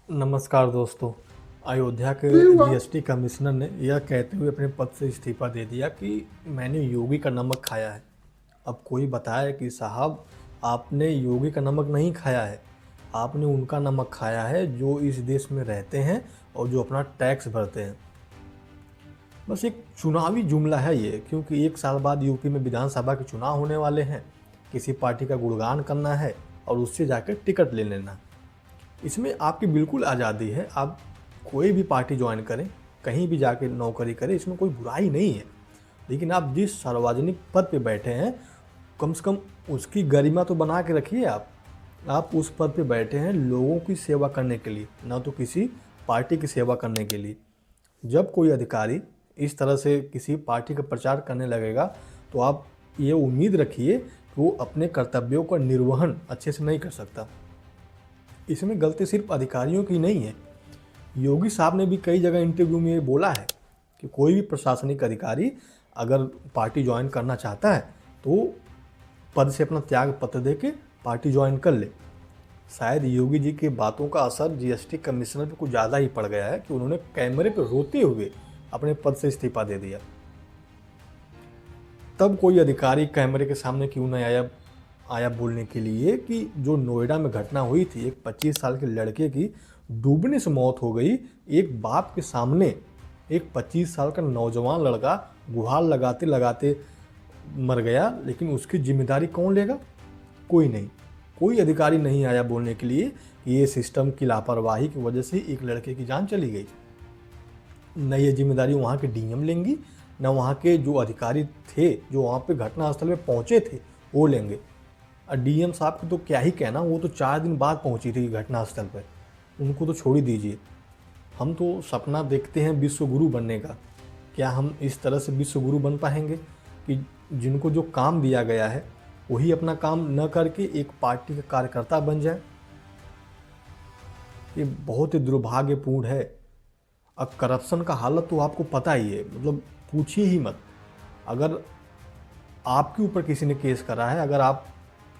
नमस्कार दोस्तों। अयोध्या के जीएसटी कमिश्नर ने यह कहते हुए अपने पद से इस्तीफा दे दिया कि मैंने योगी का नमक खाया है। अब कोई बताए कि साहब, आपने योगी का नमक नहीं खाया है, आपने उनका नमक खाया है जो इस देश में रहते हैं और जो अपना टैक्स भरते हैं। बस एक चुनावी जुमला है ये, क्योंकि 1 साल बाद यूपी में विधानसभा के चुनाव होने वाले हैं। किसी पार्टी का गुणगान करना है और उससे जाकर टिकट ले लेना। इसमें आपकी बिल्कुल आज़ादी है, आप कोई भी पार्टी ज्वाइन करें, कहीं भी जाके नौकरी करें, इसमें कोई बुराई नहीं है। लेकिन आप जिस सार्वजनिक पद पे बैठे हैं, कम से कम उसकी गरिमा तो बना के रखिए। आप उस पद पे बैठे हैं लोगों की सेवा करने के लिए, ना तो किसी पार्टी की सेवा करने के लिए। जब कोई अधिकारी इस तरह से किसी पार्टी का प्रचार करने लगेगा तो आप ये उम्मीद रखिए कि वो अपने कर्तव्यों का निर्वहन अच्छे से नहीं कर सकता। इसमें गलती सिर्फ अधिकारियों की नहीं है। योगी साहब ने भी कई जगह इंटरव्यू में ये बोला है कि कोई भी प्रशासनिक अधिकारी अगर पार्टी ज्वाइन करना चाहता है तो पद से अपना त्याग पत्र दे के पार्टी ज्वाइन कर ले। शायद योगी जी की बातों का असर जीएसटी कमिश्नर पे कुछ ज़्यादा ही पड़ गया है कि उन्होंने कैमरे पर रोते हुए अपने पद से इस्तीफा दे दिया। तब कोई अधिकारी कैमरे के सामने क्यों नहीं आया बोलने के लिए कि जो नोएडा में घटना हुई थी, एक 25 साल के लड़के की डूबने से मौत हो गई। एक बाप के सामने एक 25 साल का नौजवान लड़का गुहार लगाते लगाते मर गया, लेकिन उसकी जिम्मेदारी कौन लेगा? कोई नहीं। कोई अधिकारी नहीं आया बोलने के लिए कि ये सिस्टम की लापरवाही की वजह से एक लड़के की जान चली गई। न ये जिम्मेदारी वहाँ के डीएम लेंगी, न वहाँ के जो अधिकारी थे जो वहाँ पे घटनास्थल में पहुँचे थे वो लेंगे। और डीएम साहब को तो क्या ही कहना, वो तो 4 दिन बाद पहुँची थी घटनास्थल पर, उनको तो छोड़ ही दीजिए। हम तो सपना देखते हैं विश्व गुरु बनने का। क्या हम इस तरह से विश्व गुरु बन पाएंगे कि जिनको जो काम दिया गया है वही अपना काम न करके एक पार्टी का कार्यकर्ता बन जाए? ये बहुत ही दुर्भाग्यपूर्ण है। अब करप्शन का हालत तो आपको पता ही है, मतलब पूछिए ही मत। अगर आपके ऊपर किसी ने केस करा है, अगर आप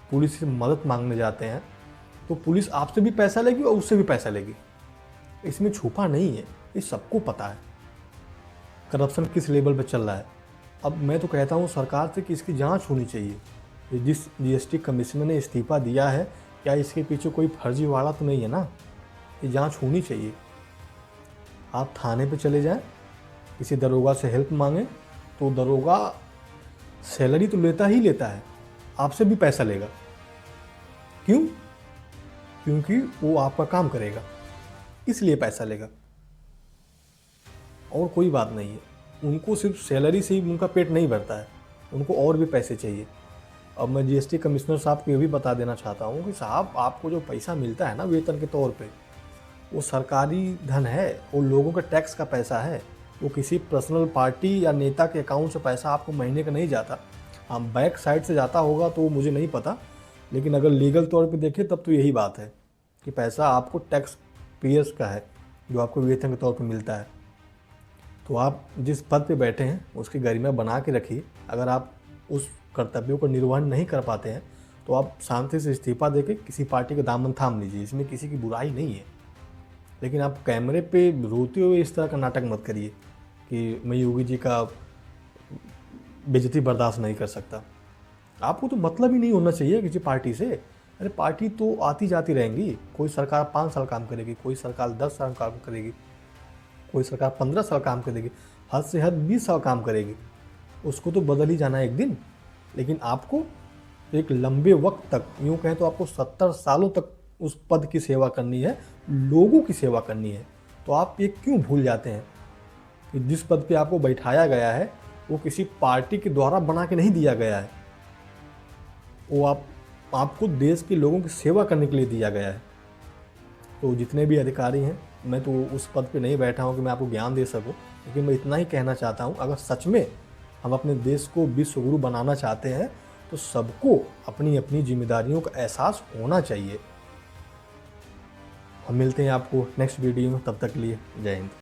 पुलिस से मदद मांगने जाते हैं तो पुलिस आपसे भी पैसा लेगी और उससे भी पैसा लेगी। इसमें छुपा नहीं है, ये सबको पता है करप्शन किस लेवल पे चल रहा है। अब मैं तो कहता हूँ सरकार से कि इसकी जांच होनी चाहिए। ये जिस जीएसटी कमिश्नर ने इस्तीफा दिया है, क्या इसके पीछे कोई फर्जीवाड़ा तो नहीं है ना? ये जांच होनी चाहिए। आप थाने पे चले जाएं, किसी दरोगा से हेल्प मांगें तो दरोगा सैलरी तो लेता ही लेता है, आपसे भी पैसा लेगा। क्यों? क्योंकि वो आपका काम करेगा, इसलिए पैसा लेगा, और कोई बात नहीं है। उनको सिर्फ सैलरी से ही उनका पेट नहीं भरता है, उनको और भी पैसे चाहिए। अब मैं जीएसटी कमिश्नर साहब को ये भी बता देना चाहता हूँ कि साहब, आपको जो पैसा मिलता है ना वेतन के तौर पे, वो सरकारी धन है, वो लोगों के टैक्स का पैसा है। वो किसी पर्सनल पार्टी या नेता के अकाउंट से पैसा आपको महीने का नहीं जाता। हाँ, बैक साइड से जाता होगा तो मुझे नहीं पता, लेकिन अगर लीगल तौर पे देखें तब तो यही बात है कि पैसा आपको टैक्स पेयर्स का है जो आपको वेतन के तौर पर मिलता है। तो आप जिस पद पे बैठे हैं उसकी गरिमा बना के रखिए। अगर आप उस कर्तव्यों को निर्वहन नहीं कर पाते हैं तो आप शांति से इस्तीफा देके किसी पार्टी का दामन थाम लीजिए, इसमें किसी की बुराई नहीं है। लेकिन आप कैमरे पे रोते हुए इस तरह का नाटक मत करिए कि मैं योगी जी का बेइज्जती बर्दाश्त नहीं कर सकता। आपको तो मतलब ही नहीं होना चाहिए किसी पार्टी से। अरे पार्टी तो आती जाती रहेंगी, कोई सरकार 5 साल काम करेगी, कोई सरकार 10 साल काम करेगी, कोई सरकार 15 साल काम करेगी, हद से हद 20 साल काम करेगी। उसको तो बदल ही जाना है एक दिन। लेकिन आपको एक लंबे वक्त तक, यूँ कहें तो आपको 70 सालों तक उस पद की सेवा करनी है, लोगों की सेवा करनी है। तो आप ये क्यों भूल जाते हैं कि जिस पद पे आपको बैठाया गया है वो किसी पार्टी के द्वारा बना के नहीं दिया गया है, वो आपको देश के लोगों की सेवा करने के लिए दिया गया है। तो जितने भी अधिकारी हैं, मैं तो उस पद पे नहीं बैठा हूँ कि मैं आपको ज्ञान दे सकूँ, लेकिन मैं इतना ही कहना चाहता हूँ, अगर सच में हम अपने देश को विश्व गुरु बनाना चाहते हैं तो सबको अपनी अपनी जिम्मेदारियों का एहसास होना चाहिए। हम मिलते हैं आपको नेक्स्ट वीडियो में, तब तक के लिए जय हिंद।